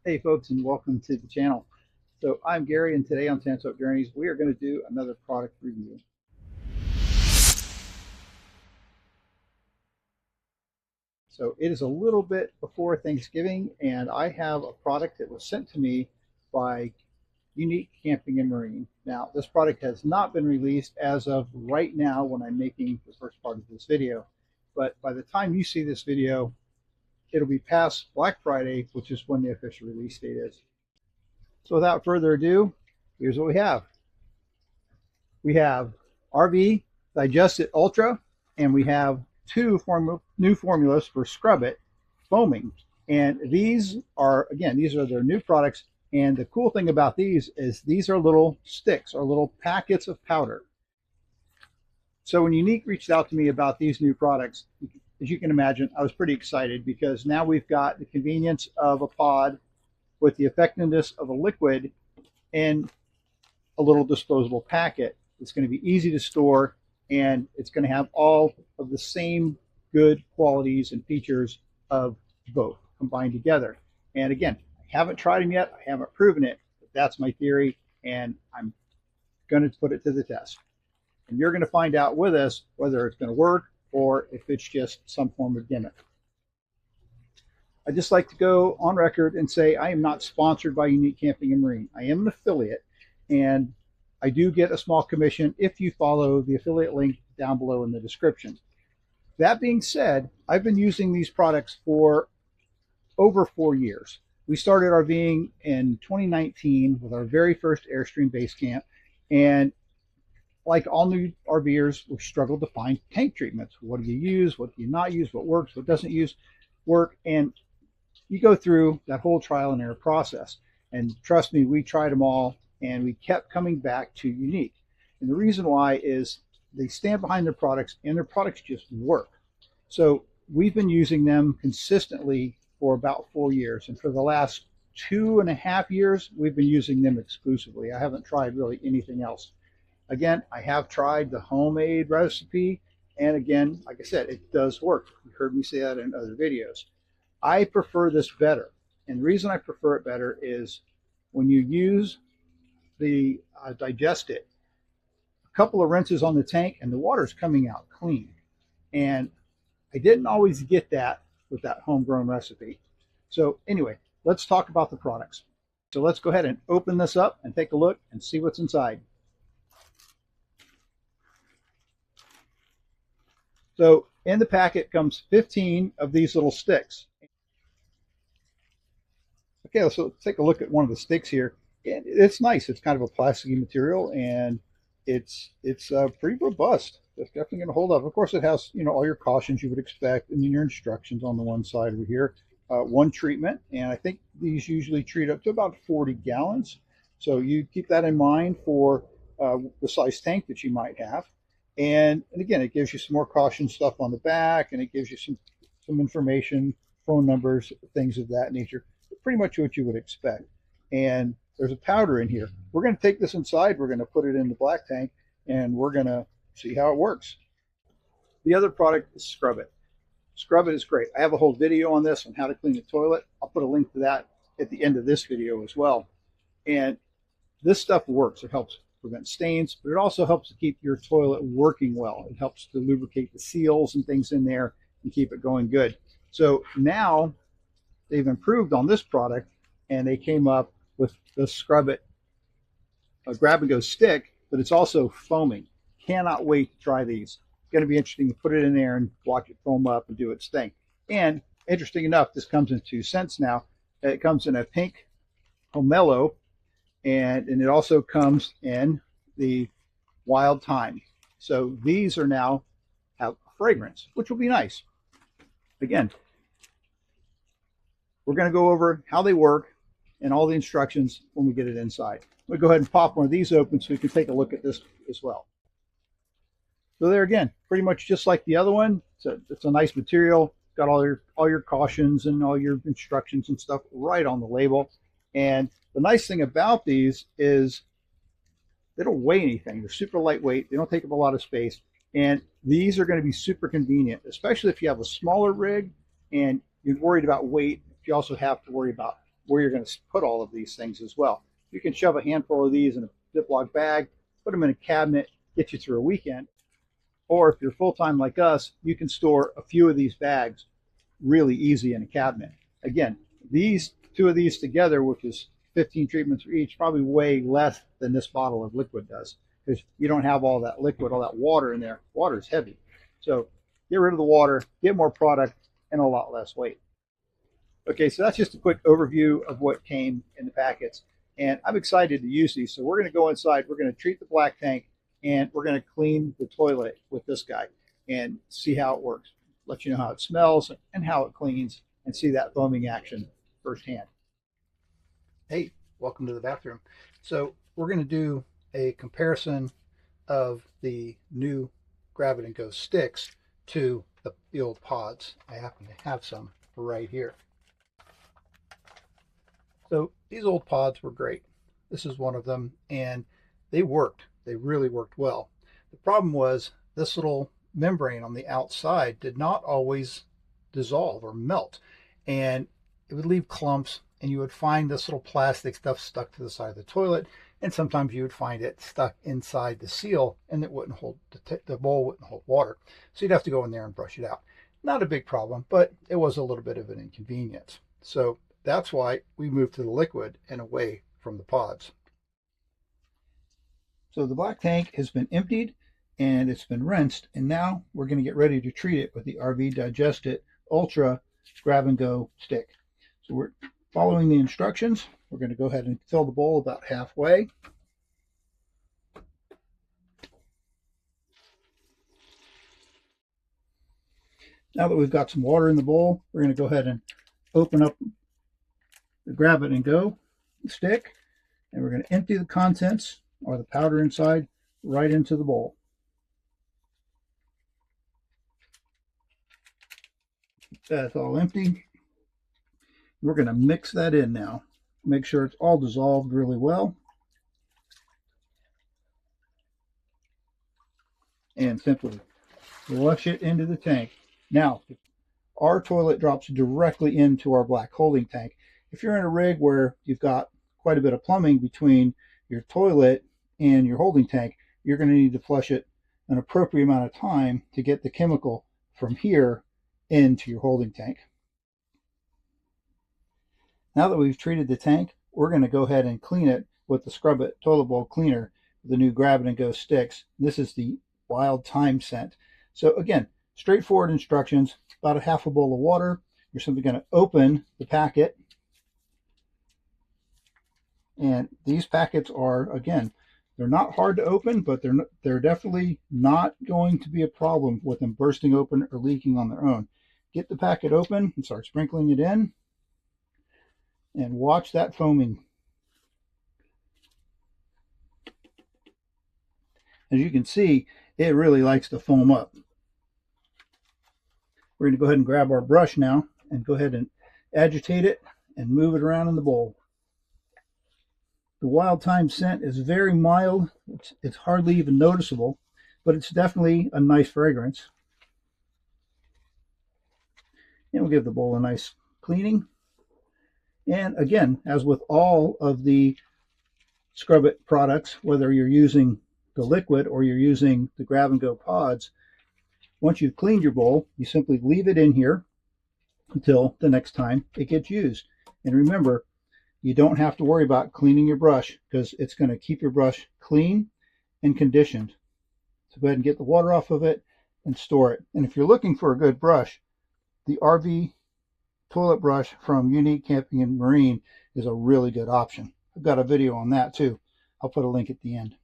Hey folks, and welcome to the channel. So I'm Gary, and today on Tansoap Journeys we are going to do another product review. So it is a little bit before Thanksgiving, and I have a product that was sent to me by Unique Camping and Marine. Now this product has not been released as of right now when I'm making the first part of this video, but by the time you see this video it'll be past Black Friday, which is when the official release date is. So without further ado, here's what we have. We have RV Digest It Ultra, and we have two new formulas for Scrub It foaming. And these are, again, these are their new products. And the cool thing about these is these are little sticks or little packets of powder. So when Unique reached out to me about these new products, as you can imagine, I was pretty excited because now we've got the convenience of a pod with the effectiveness of a liquid in a little disposable packet. It's going to be easy to store, and it's going to have all of the same good qualities and features of both combined together. And again, I haven't tried them yet. I haven't proven it, but that's my theory, and I'm going to put it to the test. And you're going to find out with us whether it's going to work or if it's just some form of gimmick. I'd just like to go on record and say I am not sponsored by Unique Camping and Marine. I am an affiliate, and I do get a small commission if you follow the affiliate link down below in the description. That being said, I've been using these products for over 4 years. We started RVing in 2019 with our very first Airstream base camp, and like all new RVers, we struggled to find tank treatments. What do you use? What do you not use? What works? What doesn't work? And you go through that whole trial and error process. And trust me, we tried them all, and we kept coming back to Unique. And the reason why is they stand behind their products, and their products just work. So we've been using them consistently for about 4 years. And for the last 2.5 years, we've been using them exclusively. I haven't tried really anything else. Again, I have tried the homemade recipe. And again, like I said, it does work. You heard me say that in other videos. I prefer this better. And the reason I prefer it better is when you use the Digest It, a couple of rinses on the tank and the water's coming out clean. And I didn't always get that with that homegrown recipe. So anyway, let's talk about the products. So let's go ahead and open this up and take a look and see what's inside. So in the packet comes 15 of these little sticks. Okay, so let's take a look at one of the sticks here. And it's nice. It's kind of a plasticky material, and it's pretty robust. It's definitely going to hold up. Of course, it has all your cautions you would expect, and then your instructions on the one side over here. One treatment, and I think these usually treat up to about 40 gallons. So you keep that in mind for the size tank that you might have. And again, it gives you some more caution stuff on the back, and it gives you some information, phone numbers, things of that nature. Pretty much what you would expect. And there's a powder in here. We're going to take this inside. We're going to put it in the black tank, and we're going to see how it works. The other product is Scrub It. Scrub It is great. I have a whole video on this on how to clean the toilet. I'll put a link to that at the end of this video as well. And this stuff works. It helps prevent stains, but it also helps to keep your toilet working well. It helps to lubricate the seals and things in there and keep it going good. So now they've improved on this product, and they came up with the Scrub It grab and go stick, but it's also foaming. Cannot wait to try these. It's going to be interesting to put it in there and watch it foam up and do its thing. And interesting enough, this comes in 2 scents now. It comes in a pink pomelo, and it also comes in the wild thyme. So these are now have a fragrance, which will be nice. Again, we're going to go over how they work and all the instructions when we get it inside. We'll go ahead and pop one of these open so we can take a look at this as well. So there again, pretty much just like the other one. It's a nice material. Got all your cautions and all your instructions and stuff right on the label. And the nice thing about these is they don't weigh anything. They're super lightweight. They don't take up a lot of space. And these are going to be super convenient, especially if you have a smaller rig and you're worried about weight. You also have to worry about where you're going to put all of these things as well. You can shove a handful of these in a Ziploc bag, put them in a cabinet, get you through a weekend. Or if you're full-time like us, you can store a few of these bags really easy in a cabinet. Again, these two of these together, which is 15 treatments for each, probably weigh less than this bottle of liquid does, because you don't have all that liquid, all that water in there. Water is heavy. So get rid of the water, get more product, and a lot less weight. Okay, so that's just a quick overview of what came in the packets. And I'm excited to use these. So we're going to go inside, we're going to treat the black tank, and we're going to clean the toilet with this guy and see how it works. Let you know how it smells and how it cleans, and see that foaming action firsthand. Hey, welcome to the bathroom. So we're going to do a comparison of the new Grab It and Go sticks to the old pods. I happen to have some right here. So these old pods were great. This is one of them, and they worked. They really worked well. The problem was this little membrane on the outside did not always dissolve or melt, and it would leave clumps, and you would find this little plastic stuff stuck to the side of the toilet, and sometimes you would find it stuck inside the seal, and it wouldn't hold, the bowl wouldn't hold water. So you'd have to go in there and brush it out. Not a big problem, but it was a little bit of an inconvenience. So that's why we moved to the liquid and away from the pods. So the black tank has been emptied and it's been rinsed, and now we're going to get ready to treat it with the RV Digest It Ultra Grab and Go stick. So we're following the instructions. We're going to go ahead and fill the bowl about halfway. Now that we've got some water in the bowl, we're going to go ahead and open up the Grab It and Go stick, and we're going to empty the contents or the powder inside right into the bowl. That's all empty. We're going to mix that in now. Make sure it's all dissolved really well. And simply flush it into the tank. Now, our toilet drops directly into our black holding tank. If you're in a rig where you've got quite a bit of plumbing between your toilet and your holding tank, you're going to need to flush it an appropriate amount of time to get the chemical from here into your holding tank. Now that we've treated the tank, we're going to go ahead and clean it with the Scrub It toilet bowl cleaner, the new Grab It and Go sticks. This is the Wild Thyme scent. So again, straightforward instructions. About a half a bowl of water. You're simply going to open the packet, and these packets are, again, they're not hard to open, but they're definitely not going to be a problem with them bursting open or leaking on their own. Get the packet open and start sprinkling it in, and watch that foaming. As you can see, it really likes to foam up. We're going to go ahead and grab our brush now and go ahead and agitate it and move it around in the bowl. The Wild Thyme scent is very mild. It's hardly even noticeable, but it's definitely a nice fragrance. And we'll give the bowl a nice cleaning. And again, as with all of the Scrub It products, whether you're using the liquid or you're using the Grab and Go pods, once you've cleaned your bowl, you simply leave it in here until the next time it gets used. And remember, you don't have to worry about cleaning your brush, because it's going to keep your brush clean and conditioned. So go ahead and get the water off of it and store it. And if you're looking for a good brush, the RV toilet brush from Unique Camping and Marine is a really good option. I've got a video on that too. I'll put a link at the end.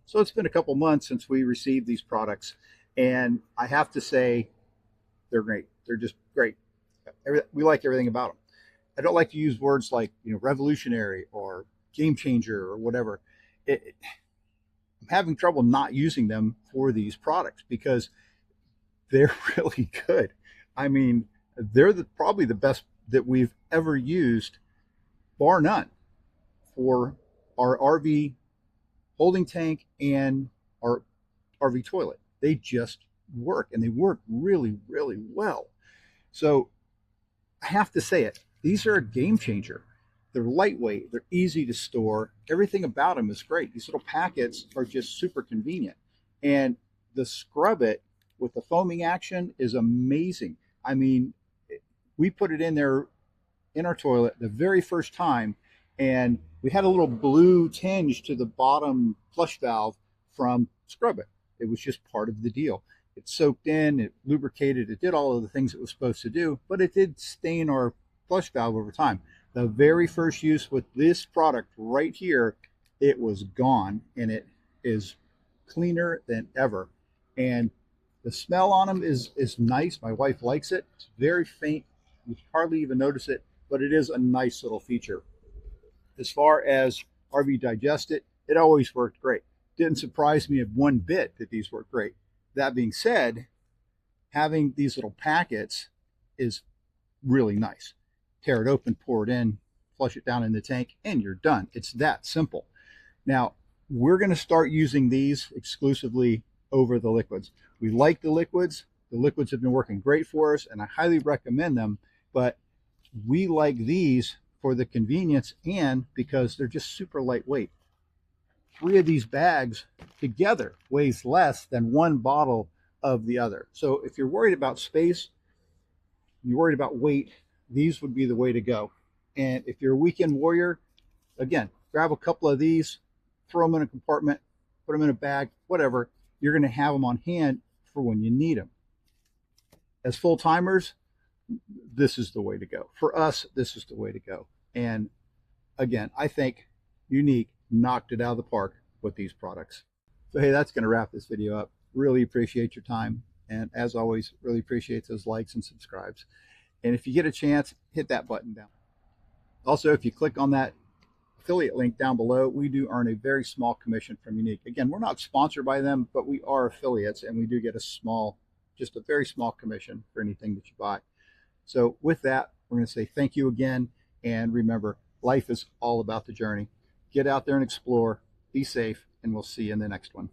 So it's been a couple months since we received these products, and I have to say they're great. They're just great. We like everything about them. I don't like to use words like, revolutionary or game changer or whatever. I'm having trouble not using them for these products because they're really good. I mean, they're probably the best that we've ever used, bar none, for our RV holding tank and our RV toilet. They just work, and they work really, really well. So I have to say it, these are a game changer. They're lightweight, they're easy to store. Everything about them is great. These little packets are just super convenient. And the scrub it with the foaming action is amazing. I mean, we put it in there in our toilet the very first time, and we had a little blue tinge to the bottom flush valve from scrub it. It was just part of the deal. It soaked in, it lubricated, it did all of the things it was supposed to do, but it did stain our flush valve over time. The very first use with this product right here, it was gone, and it is cleaner than ever. And the smell on them is nice. My wife likes it. It's very faint. You hardly even notice it, but it is a nice little feature. As far as RV Digest it, it always worked great. Didn't surprise me one bit that these work great. That being said, having these little packets is really nice. Tear it open, pour it in, flush it down in the tank, and you're done. It's that simple. Now, we're going to start using these exclusively over the liquids. We like the liquids. The liquids have been working great for us, and I highly recommend them, but we like these for the convenience and because they're just super lightweight. 3 of these bags together weighs less than 1 bottle of the other. So if you're worried about space, you're worried about weight, these would be the way to go. And if you're a weekend warrior, again, grab a couple of these, throw them in a compartment, put them in a bag, whatever. You're going to have them on hand for when you need them. As full timers, this is the way to go. For us, this is the way to go. And again, I think Unique knocked it out of the park with these products. So hey, that's going to wrap this video up. Really appreciate your time. And as always, really appreciate those likes and subscribes. And if you get a chance, hit that button down. Also, if you click on that affiliate link down below, we do earn a very small commission from Unique. Again, we're not sponsored by them, but we are affiliates, and we do get a small, just a very small commission for anything that you buy. So with that, we're going to say thank you again. And remember, life is all about the journey. Get out there and explore, be safe, and we'll see you in the next one.